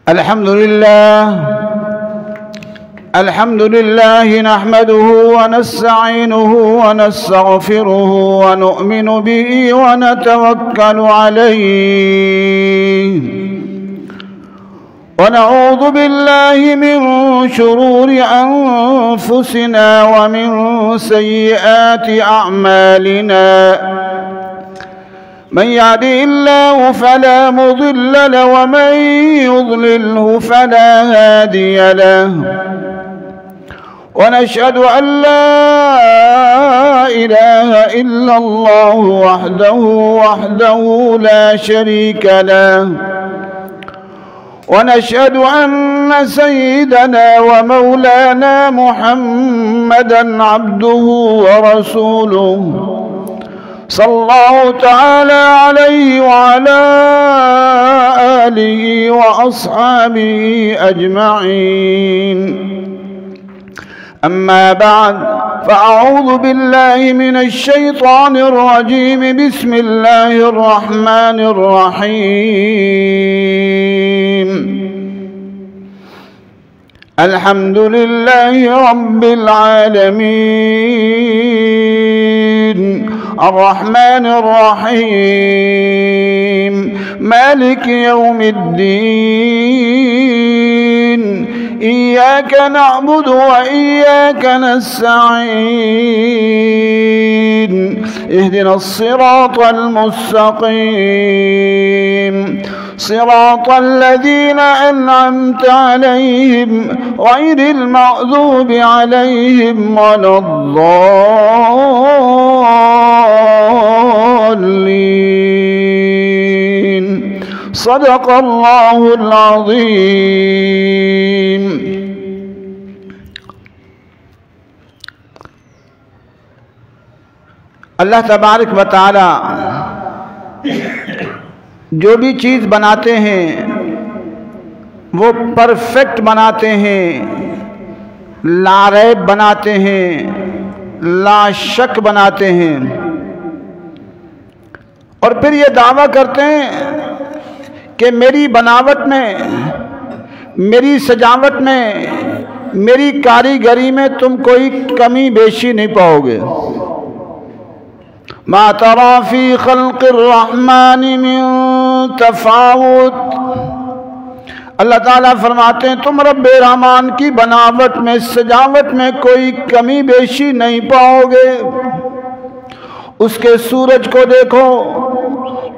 الحمد لله نحمده ونستعينه ونستغفره ونؤمن به ونتوكل عليه ونعوذ بالله من شرور أنفسنا ومن سيئات أعمالنا من يهده الله فلا مضل له ومن يضلله فلا هادي له ونشهد أن لا إله إلا الله وحده لا شريك له ونشهد أن سيدنا ومولانا محمدًا عبده ورسوله صلى الله تعالى عليه وعلى آله وأصحابه أجمعين أما بعد فأعوذ بالله من الشيطان الرجيم بسم الله الرحمن الرحيم الحمد لله رب العالمين الرحمن الرحيم مالك يوم الدين إياك نعبد وإياك نستعين اهدنا الصراط المستقيم صراط الذين أنعمت عليهم غير المغضوب عليهم ولا الضالين صدق الله العظيم اللہ تبارک و تعالی جو بھی چیز بناتے ہیں وہ پرفیکٹ بناتے ہیں، لا ریب بناتے ہیں، لا شک بناتے ہیں، اور پھر یہ دعویٰ کرتے ہیں کہ میری بناوٹ میں، میری سجاوٹ میں، میری کاریگری میں تم کوئی کمی بیشی نہیں پاؤ گے۔ ما ترى في خلق الرحمن من تفاوت، اللہ تعالیٰ فرماتے ہیں تم رب رحمان کی بناوٹ میں، سجاوٹ میں کوئی کمی بیشی نہیں پاؤ گے۔ اس کے سورج کو دیکھو،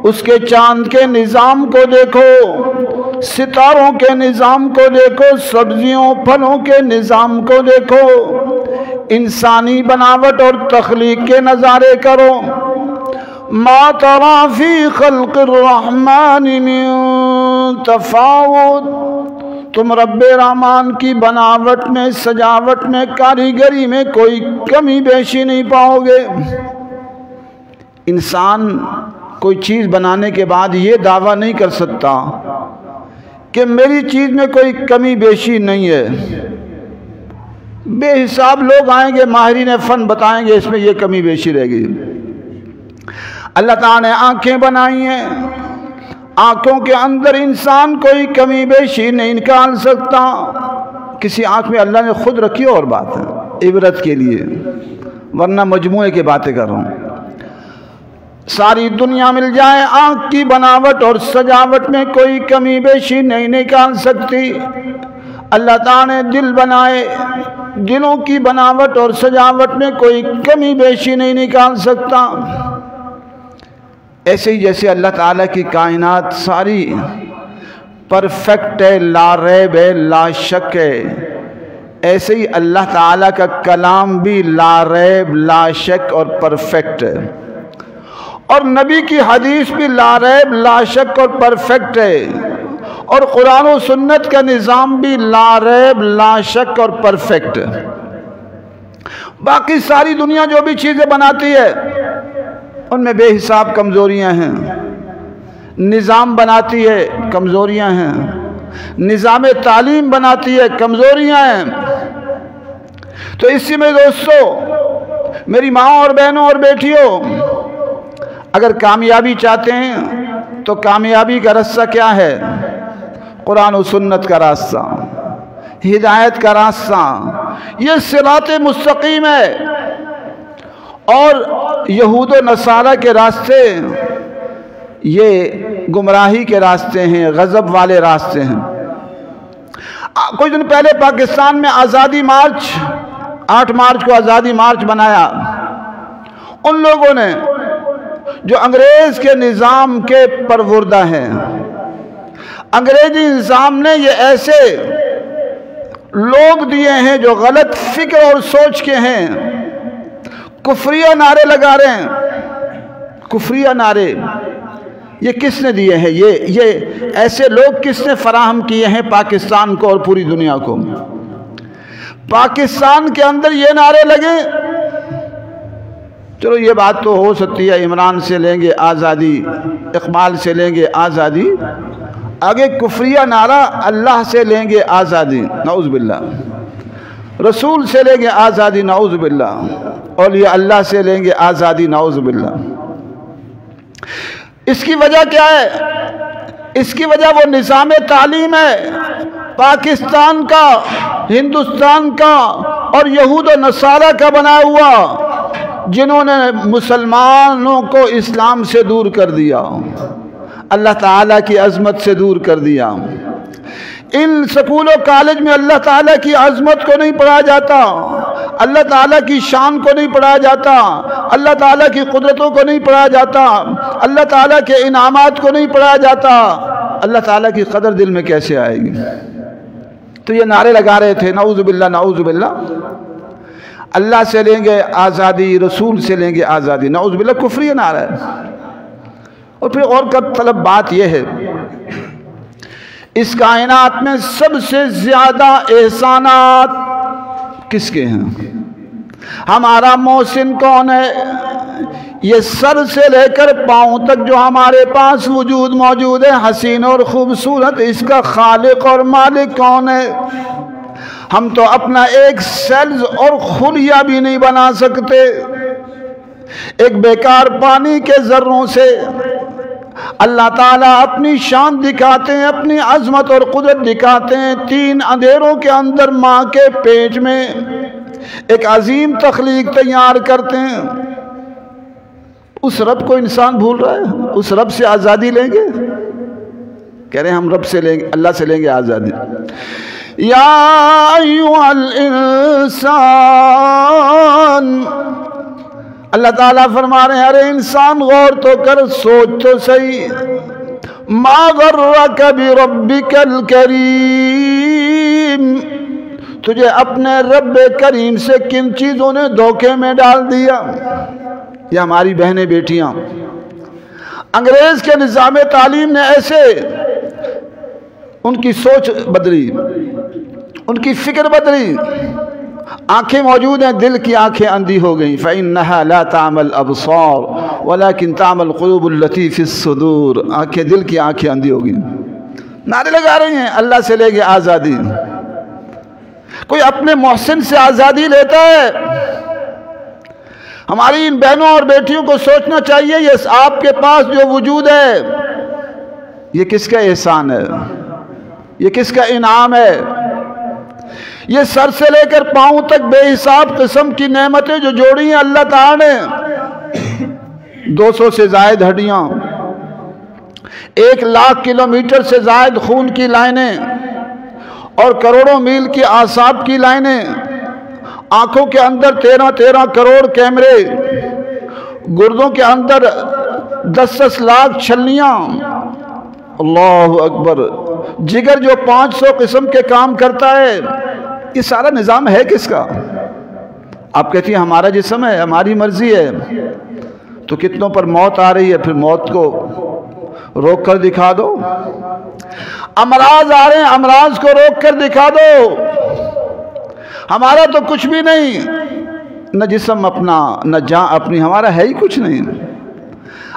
اس کے چاند کے نظام کو دیکھو، ستاروں کے نظام کو دیکھو، سبزیوں پھلوں کے نظام کو دیکھو، انسانی بناوٹ اور تخلیق کے نظارے کرو۔ ما ترى في خلق الرحمن من تفاوت، تم رب رحمان کی بناوٹ میں، سجاوٹ میں، کاریگری میں کوئی کمی بیشی نہیں پاؤ گے۔ انسان کوئی چیز بنانے کے بعد یہ دعویٰ نہیں کر سکتا کہ میری چیز میں کوئی کمی بیشی نہیں ہے۔ بے حساب لوگ آئیں گے، ماہرین فن بتائیں گے اس میں یہ کمی بیشی رہ گئی۔ اللہ تعالیٰ نے آنکھیں بنائی ہیں، آنکھوں کے اندر انسان کوئی کمی بیشی نہیں نکال سکتا۔ کسی آنکھ میں اللہ نے خود رکھی اور بات ہے عبرت کے لیے، ورنہ مجموعے کی باتیں کر رہا ہوں۔ ساری دنیا مل جائے، آنکھ کی بناوٹ اور سجاوٹ میں کوئی کمی بیشی نہیں نکال سکتی۔ اللہ تعالیٰ نے دل بنائے، دلوں کی بناوٹ اور سجاوٹ میں کوئی کمی بیشی نہیں نکال سکتا۔ ایسے ہی جیسے اللہ تعالیٰ کی کائنات ساری پرفیکٹ ہے، لا ریب ہے، لا شک ہے، ایسے ہی اللہ تعالیٰ کا کلام بھی لا ریب، لا شک اور پرفیکٹ ہے، اور نبی کی حدیث بھی لا ریب، لا شک اور پرفیکٹ ہے، اور قرآن و سنت کا نظام بھی لا ریب، لا شک اور پرفیکٹ ہے۔ باقی ساری دنیا جو بھی چیزیں بناتی ہے ان میں بے حساب کمزوریاں ہیں، نظام بناتی ہے کمزوریاں ہیں، نظام تعلیم بناتی ہے کمزوریاں ہیں۔ تو اسی میں دوستو، میری ماں اور بہنوں اور بیٹیوں، اگر کامیابی چاہتے ہیں تو کامیابی کا راستہ کیا ہے؟ قرآن و سنت کا راستہ، ہدایت کا راستہ، یہ صراط مستقیم ہے۔ اور یہود و نصارہ کے راستے یہ گمراہی کے راستے ہیں، غضب والے راستے ہیں۔ کچھ دن پہلے پاکستان میں آزادی مارچ، 8 مارچ کو آزادی مارچ بنایا ان لوگوں نے جو انگریز کے نظام کے پروردہ ہیں۔ انگریزی نظام نے یہ ایسے لوگ دیے ہیں جو غلط فکر اور سوچ کے ہیں، کفریہ نعرے لگا رہے ہیں، کفریہ نعرے۔ یہ کس نے دیے ہیں؟ یہ ایسے لوگ کس نے فراہم کیے ہیں پاکستان کو اور پوری دنیا کو؟ پاکستان کے اندر یہ نعرے لگے، چلو یہ بات تو ہو سکتی ہے، عمران سے لیں گے آزادی، اقبال سے لیں گے آزادی، آگے کفریہ نعرہ اللہ سے لیں گے آزادی، نعوذ باللہ، رسول سے لیں گے آزادی، نعوذ باللہ، اولیاء اللہ سے لیں گے آزادی، نعوذ باللہ۔ اس کی وجہ کیا ہے؟ اس کی وجہ وہ نظام تعلیم ہے پاکستان کا، ہندوستان کا اور یہود و نصارہ کا بنا ہوا، جنہوں نے مسلمانوں کو اسلام سے دور کر دیا، اللہ تعالیٰ کی عظمت سے دور کر دیا۔ ان سکول و کالج میں اللہ تعالیٰ کی عظمت کو نہیں پڑھا جاتا، اللہ تعالیٰ کی شان کو نہیں پڑھا جاتا، اللہ تعالیٰ کی قدرتوں کو نہیں پڑھا جاتا، اللہ تعالیٰ کے انعامات کو نہیں پڑھا جاتا، اللہ تعالیٰ کی قدر دل میں کیسے آئے گی؟ تو یہ نعرے لگا رہے تھے، نعوذ باللہ نعوذ باللہ، اللہ سے لیں گے آزادی، رسول سے لیں گے آزادی، نعوذ باللہ، کفری نعرہ ہے۔ اور پھر اور کا طلب بات یہ ہے، اس کائنات میں سب سے زیادہ احسانات کس کے ہیں؟ ہمارا محسن کون ہے؟ یہ سر سے لے کر پاؤں تک جو ہمارے پاس وجود موجود ہے، حسین اور خوبصورت، اس کا خالق اور مالک کون ہے؟ ہم تو اپنا ایک سیلز اور خلیہ بھی نہیں بنا سکتے۔ ایک بیکار پانی کے ذروں سے اللہ تعالیٰ اپنی شان دکھاتے ہیں، اپنی عظمت اور قدرت دکھاتے ہیں۔ 3 اندھیروں کے اندر ماں کے پیٹ میں ایک عظیم تخلیق تیار کرتے ہیں۔ اس رب کو انسان بھول رہا ہے؟ اس رب سے آزادی لیں گے؟ کہہ رہے ہیں ہم رب سے لیں گے، اللہ سے لیں گے آزادی۔ یا ایھا الانسان، اللہ تعالیٰ فرما رہے ہیں ارے انسان غور تو کر، سوچ تو صحیح، ما غرک بربک الکریم، تجھے اپنے رب کریم سے کن چیزوں نے دھوکے میں ڈال دیا؟ یہ ہماری بہنیں بیٹیاں، انگریز کے نظام تعلیم نے ایسے ان کی سوچ بدلی، ان کی فکر بدلی، آنکھیں موجود ہیں، دل کی آنکھیں اندھی ہو گئیں۔ فَإِنَّهَا لَا تَعْمَى الْأَبْصَارُ وَلَكِنْ تَعْمَى الْقُلُوبُ الَّتِي فِي الصُّدُورِ، آنکھیں دل کی آنکھیں اندھی ہو گئیں۔ نعرے لگا رہی ہیں اللہ سے لے گے آزادی۔ کوئی اپنے محسن سے آزادی لیتا ہے؟ ہماری ان بہنوں اور بیٹیوں کو سوچنا چاہیے یہ آپ کے پاس جو وجود ہے یہ کس کا احسان ہے، یہ کس کا انعام ہے؟ یہ سر سے لے کر پاؤں تک بے حساب قسم کی نعمتیں جو جوڑی ہیں اللہ تعالیٰ نے، 200 سے زائد ہڈیاں، 1 لاکھ کلومیٹر سے زائد خون کی لائنیں اور کروڑوں میل کی اعصاب کی لائنیں، آنکھوں کے اندر 13 کروڑ کیمرے، گردوں کے اندر 10 لاکھ چھلنیاں، اللہ اکبر، جگر جو 500 قسم کے کام کرتا ہے، یہ سارا نظام ہے کس کا؟ آپ کہتی ہیں ہمارا جسم ہے، ہماری مرضی ہے، تو کتنوں پر موت آ رہی ہے، پھر موت کو روک کر دکھا دو۔ امراض آ رہے ہیں، امراض کو روک کر دکھا دو۔ ہمارا تو کچھ بھی نہیں، نہ جسم اپنا نہ جان اپنی، ہمارا ہے ہی کچھ نہیں۔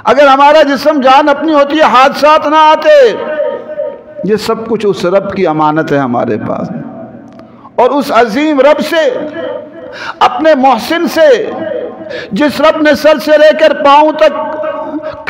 اگر ہمارا جسم جان اپنی ہوتی ہے حادثات نہ آتے۔ یہ سب کچھ اس رب کی امانت ہے ہمارے پاس، اور اس عظیم رب سے، اپنے محسن سے، جس رب نے سر سے لے کر پاؤں تک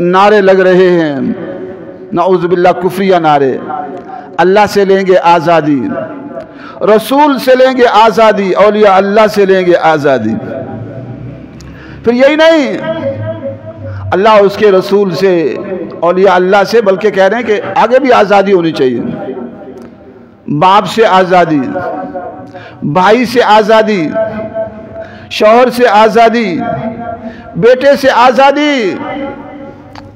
نعرے لگ رہے ہیں، نعوذ باللہ کفریہ نعرے، اللہ سے لیں گے آزادی، رسول سے لیں گے آزادی، اولیاء اللہ سے لیں گے آزادی۔ پھر یہی نہیں، اللہ اس کے رسول سے، اولیاء اللہ سے، بلکہ کہہ رہے ہیں کہ آگے بھی آزادی ہونی چاہیے، باپ سے آزادی، بھائی سے آزادی، شوہر سے آزادی، بیٹے سے آزادی۔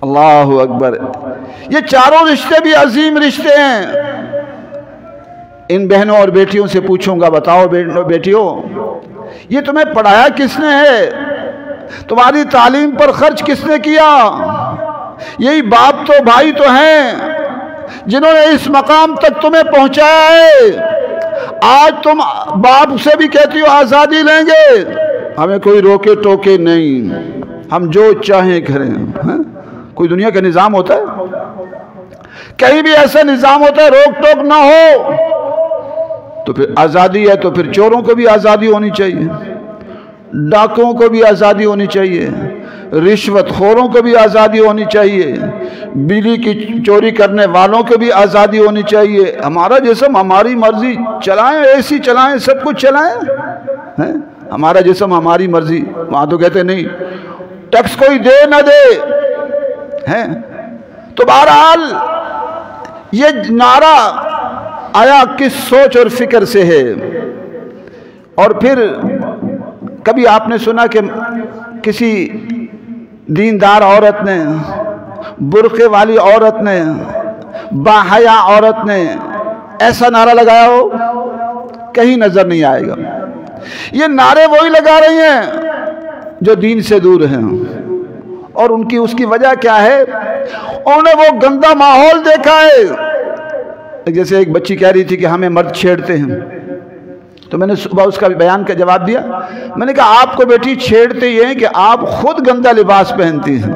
اللہ اکبر، یہ چاروں رشتے بھی عظیم رشتے ہیں۔ ان بہنوں اور بیٹیوں سے پوچھوں گا، بتاؤ بیٹیوں، یہ تمہیں پڑھایا کس نے ہے؟ تمہاری تعلیم پر خرچ کس نے کیا؟ یہی باپ تو، بھائی تو ہیں جنہوں نے اس مقام تک تمہیں پہنچایا ہے۔ آج تم باپ سے بھی کہتی ہو آزادی لیں گے، ہمیں کوئی روکے ٹوکے نہیں، ہم جو چاہیں کریں۔ کوئی دنیا کا نظام ہوتا ہے؟ کہیں بھی ایسا نظام ہوتا ہے روک ٹوک نہ ہو؟ تو پھر آزادی ہے تو پھر چوروں کو بھی آزادی ہونی چاہیے، ڈاکوؤں کو بھی آزادی ہونی چاہیے، رشوت خوروں کو بھی آزادی ہونی چاہیے، بجلی کی چوری کرنے والوں کو بھی آزادی ہونی چاہیے۔ ہمارا جسم ہماری مرضی، چلائیں اے سی چلائیں، سب کچھ چلائیں، ہمارا جسم ہماری مرضی۔ وہاں تو کہتے نہیں ٹیکس کوئی دے نہ دے، تو بہرحال یہ نعرہ آیا کس سوچ اور فکر سے ہے؟ اور پھر کبھی آپ نے سنا کہ کسی دیندار عورت نے، برقعے والی عورت نے، باحیا عورت نے ایسا نعرہ لگایا ہو؟ کہیں نظر نہیں آئے گا۔ یہ نعرے وہی لگا رہی ہیں جو دین سے دور ہیں، اور ان کی اس کی وجہ کیا ہے؟ انہوں نے وہ گندا ماحول دیکھا ہے۔ جیسے ایک بچی کہہ رہی تھی کہ ہمیں مرد چھیڑتے ہیں، تو میں نے صبح اس کا بیان کا جواب دیا، میں نے کہا آپ کو بیٹی چھیڑتے یہ ہیں کہ آپ خود گندا لباس پہنتی ہیں۔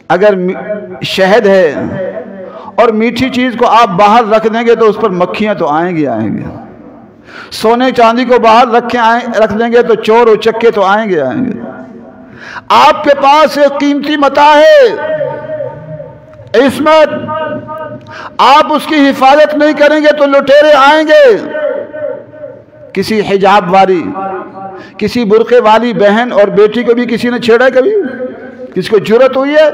اگر شہد ہے اور میٹھی چیز کو آپ باہر رکھ دیں گے تو اس پر مکھیاں تو آئیں گے۔ سونے چاندی کو باہر رکھ دیں گے تو چور و چکے تو آئیں گے۔ آپ کے پاس ایک قیمتی متاع ہے عصمت، آپ اس کی حفاظت نہیں کریں گے تو لٹیرے آئیں گے۔ کسی حجاب والی، کسی برقعے والی بہن اور بیٹی کو بھی کسی نے چھیڑا ہے کبھی؟ کس کو جرأت ہوئی ہے؟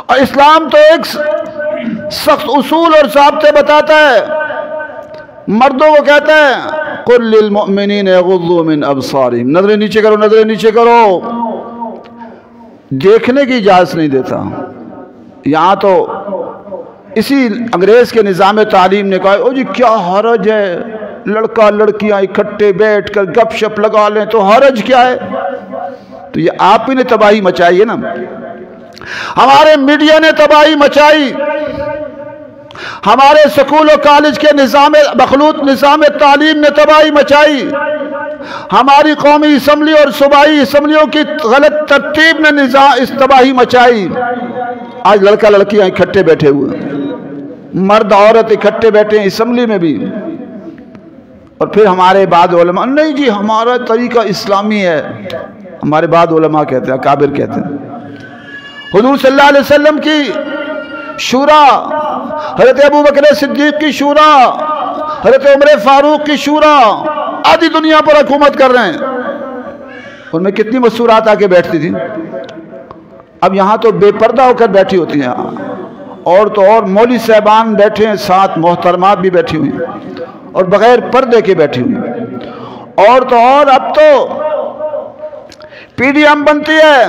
اور اسلام تو ایک سخت اصول اور ضابطے بتاتا ہے، مردوں کو کہتا ہے قُلْ لِلْمُؤْمِنِينَ يَغُضُّوا مِنْ أَبْصَارِهِمْ، نظریں نیچے کرو، نظریں نیچے کرو۔ دیکھنے کی اجازت نہیں دیتا۔ یہاں تو اسی انگریز کے نظام تعلیم نے کہا او جی کیا حرج ہے، لڑکا لڑکیاں اکٹھے بیٹھ کر گپ شپ لگا لیں تو حرج کیا ہے؟ تو یہ آپ ہی نے تباہی مچائی ہے نا، ہمارے میڈیا نے تباہی مچائی، ہمارے سکول و کالج کے مخلوط نظام تعلیم نے تباہی مچائی، ہماری قومی اسمبلی اور صوبائی اسمبلیوں کی غلط ترتیب نے اس تباہی مچائی۔ آج لڑکا لڑکیاں اکٹھے بیٹھے ہوئے، مرد عورت اکٹھے بیٹھے ہیں اسمبلی میں بھی، اور پھر ہمارے بعض علماء نہیں جی ہمارا طریقہ اسلامی ہے۔ ہمارے بعض علماء کہتے ہیں، اکابر کہتے ہیں حضور صلی اللہ علیہ وسلم کی شورا، حضرت ابوبکر صدیق کی شورا، حضرت عمر فاروق کی شورا آدھی دنیا پر حکومت کر رہے ہیں۔ ان میں کتنی مستورات آ کے بیٹھتی تھی، اب یہاں تو بے پردہ ہو کر بیٹھی ہوتی ہیں، اور تو اور مولوی صاحبان بیٹھے ہیں، ساتھ محترمات بھی بیٹھی ہوئی ہیں اور بغیر پردے کے بیٹھی ہوئی ہیں، اور تو اور اب تو پی ڈی ایم بنتی ہے،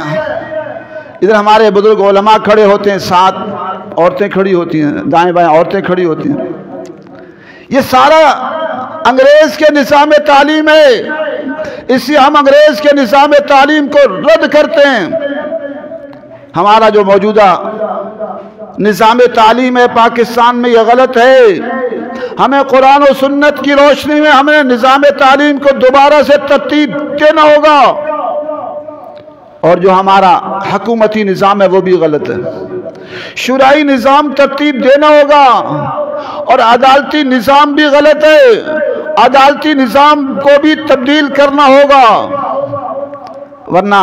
ادھر ہمارے بزرگ علماء کھڑے ہوتے ہیں، ساتھ عورتیں کھڑی ہوتی ہیں، دائیں بائیں عورتیں کھڑی ہوتی ہیں۔ یہ سارا انگریز کے نظام تعلیم ہے، اس لیے ہم انگریز کے نظام تعلیم کو رد کرتے ہیں۔ ہمارا جو موجودہ نظام تعلیم ہے پاکستان میں یہ غلط ہے، ہمیں قرآن و سنت کی روشنی میں ہمیں نظام تعلیم کو دوبارہ سے ترتیب دینا ہوگا، اور جو ہمارا حکومتی نظام ہے وہ بھی غلط ہے، شورائی نظام ترتیب دینا ہوگا، اور عدالتی نظام بھی غلط ہے، عدالتی نظام کو بھی تبدیل کرنا ہوگا، ورنہ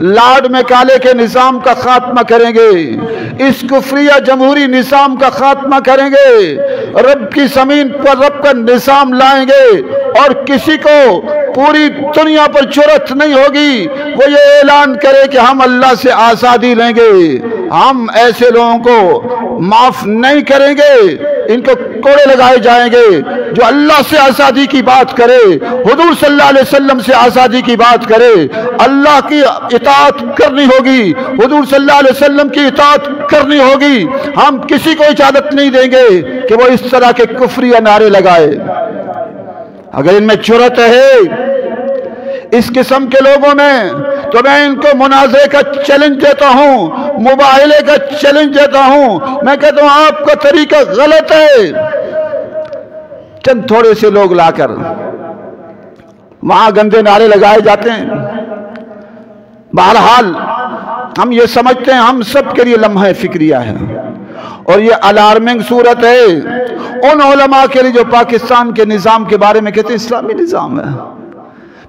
لارڈ میکالے کے نظام کا خاتمہ کریں گے، اس کفریہ جمہوری نظام کا خاتمہ کریں گے، رب کی زمین پر رب کا نظام لائیں گے، اور کسی کو پوری دنیا پر جرأت نہیں ہوگی وہ یہ اعلان کرے کہ ہم اللہ سے آزادی لیں گے۔ ہم ایسے لوگوں کو معاف نہیں کریں گے، ان کو کوڑے لگائے جائیں گے۔ جو اللہ سے آزادی کی بات کرے، حضور صلی اللہ علیہ وسلم سے آزادی کی بات کرے، اللہ کی اطاعت کرنی ہوگی، حضور صلی اللہ علیہ وسلم کی اطاعت کرنی ہوگی۔ ہم کسی کو اجازت نہیں دیں گے کہ وہ اس طرح کے کفریہ نعرے لگائے۔ اگر ان میں جرأت ہے اس قسم کے لوگوں میں، تو میں ان کو مناظرے کا چیلنج دیتا ہوں، مباہلے کا چیلنج دیتا ہوں۔ میں کہتا ہوں آپ کا طریقہ غلط ہے۔ چند تھوڑے سے لوگ لا کر وہاں گندے نعرے لگائے جاتے ہیں۔ بہرحال ہم یہ سمجھتے ہیں ہم سب کے لیے لمحہ فکریہ ہے، اور یہ الارمنگ صورت ہے ان علماء کے لیے جو پاکستان کے نظام کے بارے میں کہتے ہیں اسلامی نظام ہے۔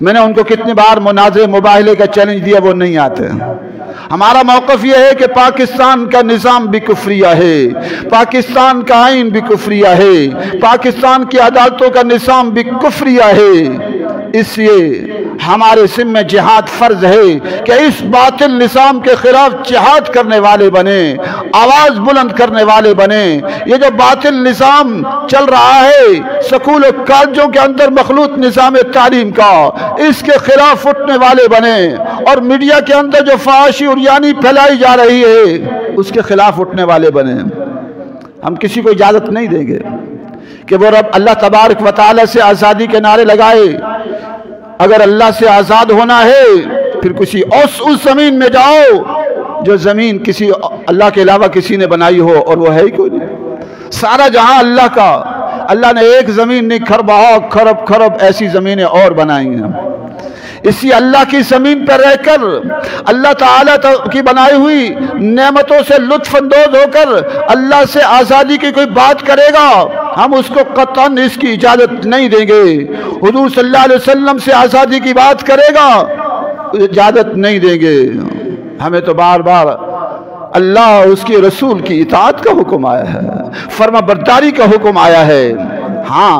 میں نے ان کو کتنی بار مناظرے مباہلے کا چیلنج دیا، وہ نہیں آتے۔ ہمارا موقف یہ ہے کہ پاکستان کا نظام بھی کفریہ ہے، پاکستان کا آئین بھی کفریہ ہے، پاکستان کی عدالتوں کا نظام بھی کفریہ ہے۔ اس لیے ہمارے ذمہ جہاد فرض ہے کہ اس باطل نظام کے خلاف جہاد کرنے والے بنے، آواز بلند کرنے والے بنے۔ یہ جو باطل نظام چل رہا ہے سکول و کالجوں کے اندر مخلوط نظام تعلیم کا، اس کے خلاف اٹھنے والے بنے، اور میڈیا کے اندر جو فحاشی اور یعنی پھیلائی جا رہی ہے اس کے خلاف اٹھنے والے بنے۔ ہم کسی کو اجازت نہیں دیں گے کہ وہ رب اللہ تبارک و تعالی سے آزادی کے نعرے لگائے۔ اگر اللہ سے آزاد ہونا ہے پھر کسی اس زمین میں جاؤ جو زمین کسی اللہ کے علاوہ کسی نے بنائی ہو، اور وہ ہے ہی کوئی نہیں۔ سارا جہاں اللہ کا، اللہ نے ایک زمین نہیں خرب خرب ایسی زمینیں اور بنائی ہیں۔ اسی اللہ کی زمین پر رہ کر اللہ تعالیٰ کی بنائی ہوئی نعمتوں سے لطف اندوز ہو کر اللہ سے آزادی کی کوئی بات کرے گا، ہم اس کو قطعاً اس کی اجازت نہیں دیں گے۔ حضور صلی اللہ علیہ وسلم سے آزادی کی بات کرے گا، اجازت نہیں دیں گے۔ ہمیں تو بار بار اللہ اس کے رسول کی اطاعت کا حکم آیا ہے، فرما برداری کا حکم آیا ہے۔ ہاں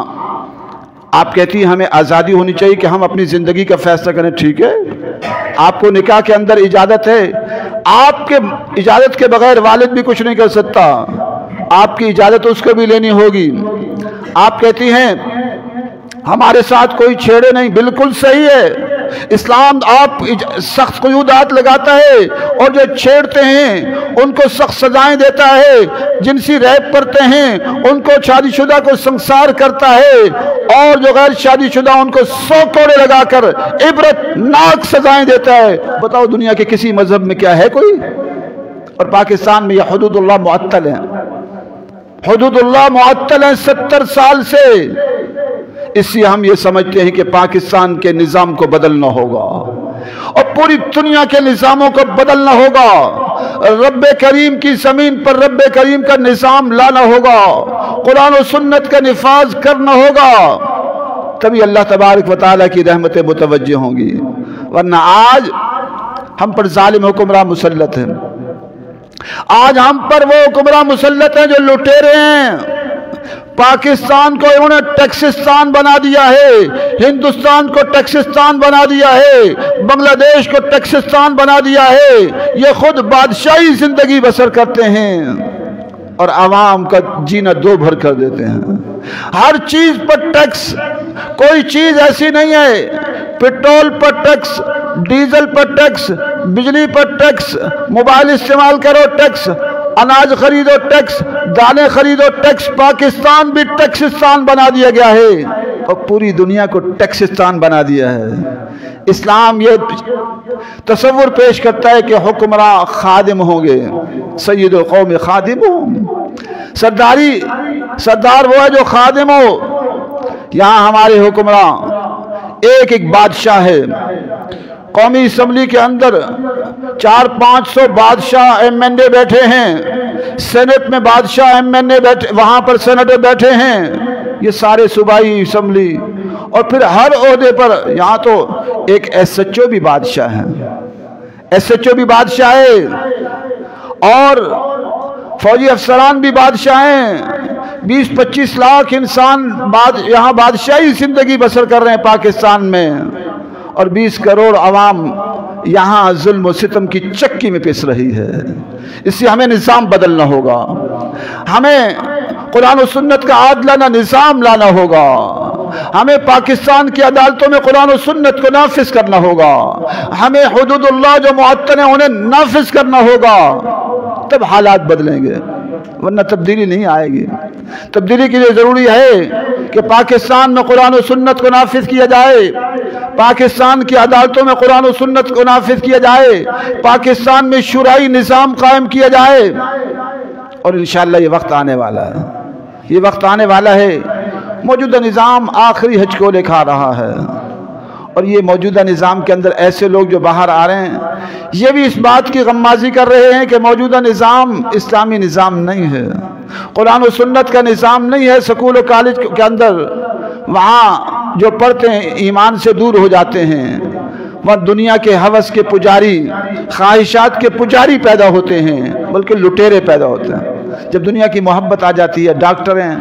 آپ کہتی ہیں ہمیں آزادی ہونی چاہیے کہ ہم اپنی زندگی کا فیصلہ کریں، ٹھیک ہے۔ آپ کو نکاح کے اندر اجازت ہے، آپ کے اجازت کے بغیر والد بھی کچھ نہیں کر سکتا، آپ کی اجازت اس کو بھی لینی ہوگی۔ آپ کہتی ہیں ہمارے ساتھ کوئی چھیڑے نہیں، بالکل صحیح ہے۔ اسلام آپ سخت قیودات لگاتا ہے، اور جو چھیڑتے ہیں ان کو سخت سزائیں دیتا ہے، جنسی ریپ کرتے ہیں ان کو شادی شدہ کو سنسار کرتا ہے، اور جو غیر شادی شدہ ان کو 100 کوڑے لگا کر عبرت ناک سزائیں دیتا ہے۔ بتاؤ دنیا کے کسی مذہب میں کیا ہے کوئی؟ اور پاکستان میں یہ حدود اللہ معطل ہیں، حدود اللہ معطل ہیں 70 سال سے۔ اس لیے ہم یہ سمجھتے ہیں کہ پاکستان کے نظام کو بدلنا ہوگا، اور پوری دنیا کے نظاموں کو بدلنا ہوگا۔ رب کریم کی زمین پر رب کریم کا نظام لانا ہوگا، قرآن و سنت کا نفاذ کرنا ہوگا، تبھی اللہ تبارک و تعالیٰ کی رحمتیں متوجہ ہوں گی۔ ورنہ آج ہم پر ظالم حکمراں مسلط ہیں، آج ہم پر وہ حکمراں مسلط ہیں جو لٹیرے ہیں۔ پاکستان کو انہوں نے ٹیکسستان بنا دیا ہے، ہندوستان کو ٹیکسستان بنا دیا ہے، بنگلہ دیش کو ٹیکسستان بنا دیا ہے۔ یہ خود بادشاہی زندگی بسر کرتے ہیں اور عوام کا جینا دو بھر کر دیتے ہیں۔ ہر چیز پر ٹیکس، کوئی چیز ایسی نہیں ہے، پیٹرول پر ٹیکس، ڈیزل پر ٹیکس، بجلی پر ٹیکس، موبائل استعمال کرو ٹیکس، اناج خریدو ٹیکس، دانے خریدو ٹیکس۔ پاکستان بھی ٹیکسستان بنا دیا گیا ہے، اور پوری دنیا کو ٹیکسستان بنا دیا ہے۔ اسلام یہ تصور پیش کرتا ہے کہ حکمراں خادم ہوں گے، سید القوم خادمہم، سردار وہ ہے جو خادم ہو۔ یہاں ہمارے حکمراں ایک ایک بادشاہ ہے۔ قومی اسمبلی کے اندر 400-500 بادشاہ ایم این اے بیٹھے ہیں، سینٹ میں بادشاہ ایم این اے بیٹھے، وہاں پر سینیٹر بیٹھے ہیں، یہ سارے صوبائی اسمبلی، اور پھر ہر عہدے پر یہاں تو ایک ایس ایچ او بھی بادشاہ ہیں۔ SHO بھی بادشاہ ہے اور فوجی افسران بھی بادشاہ ہیں. 20-25 لاکھ انسان یہاں بادشاہی زندگی بسر کر رہے ہیں پاکستان میں، اور 20 کروڑ عوام یہاں ظلم و ستم کی چکی میں پس رہی ہے. اس لیے ہمیں نظام بدلنا ہوگا، ہمیں قرآن و سنت کا عادلانہ نظام لانا ہوگا، ہمیں پاکستان کی عدالتوں میں قرآن و سنت کو نافذ کرنا ہوگا، ہمیں حدود اللہ جو معطل ہیں انہیں نافذ کرنا ہوگا، تب حالات بدلیں گے، ورنہ تبدیلی نہیں آئے گی. تبدیلی کے لیے ضروری ہے کہ پاکستان میں قرآن و سنت کو نافذ کیا جائے، پاکستان کی عدالتوں میں قرآن و سنت کو نافذ کیا جائے، پاکستان میں شورائی نظام قائم کیا جائے. اور انشاءاللہ یہ وقت آنے والا ہے، یہ وقت آنے والا ہے. موجودہ نظام آخری ہچکولے کھا رہا ہے، اور یہ موجودہ نظام کے اندر ایسے لوگ جو باہر آ رہے ہیں یہ بھی اس بات کی غمازی کر رہے ہیں کہ موجودہ نظام اسلامی نظام نہیں ہے، قرآن و سنت کا نظام نہیں ہے. سکول و کالج کے اندر وہاں جو پڑھتے ہیں ایمان سے دور ہو جاتے ہیں، وہاں دنیا کے ہوس کے پجاری، خواہشات کے پجاری پیدا ہوتے ہیں، بلکہ لٹیرے پیدا ہوتے ہیں. جب دنیا کی محبت آ جاتی ہے، ڈاکٹر ہیں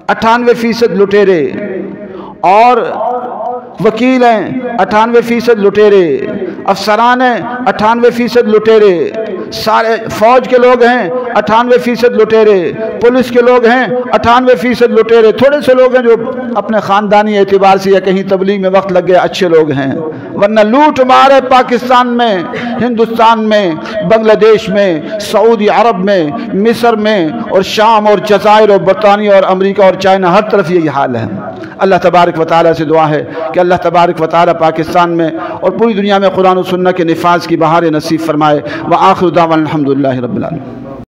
98% لٹیرے، اور وکیل ہیں 98% لٹیرے، افسران ہیں 98% لٹیرے، سارے فوج کے لوگ ہیں 98% لٹیرے، پولیس کے لوگ ہیں 98% لٹیرے. تھوڑے سے لوگ ہیں جو اپنے خاندانی اعتبار سے یا کہیں تبلیغ میں وقت لگ گیا اچھے لوگ ہیں، ورنہ لوٹ مار ہے پاکستان میں، ہندوستان میں، بنگلہ دیش میں، سعودی عرب میں، مصر میں، اور شام اور جزائر اور برطانیہ اور امریکہ اور چائنا، ہر طرف یہی حال ہے. اللہ تبارک و تعالیٰ سے دعا ہے کہ اللہ تبارک و تعالیٰ پاکستان میں اور پوری دنیا میں قرآن و سنت کے نفاذ کی بہار نصیب فرمائے. وآخر دعوانا الحمدللہ رب العالمین.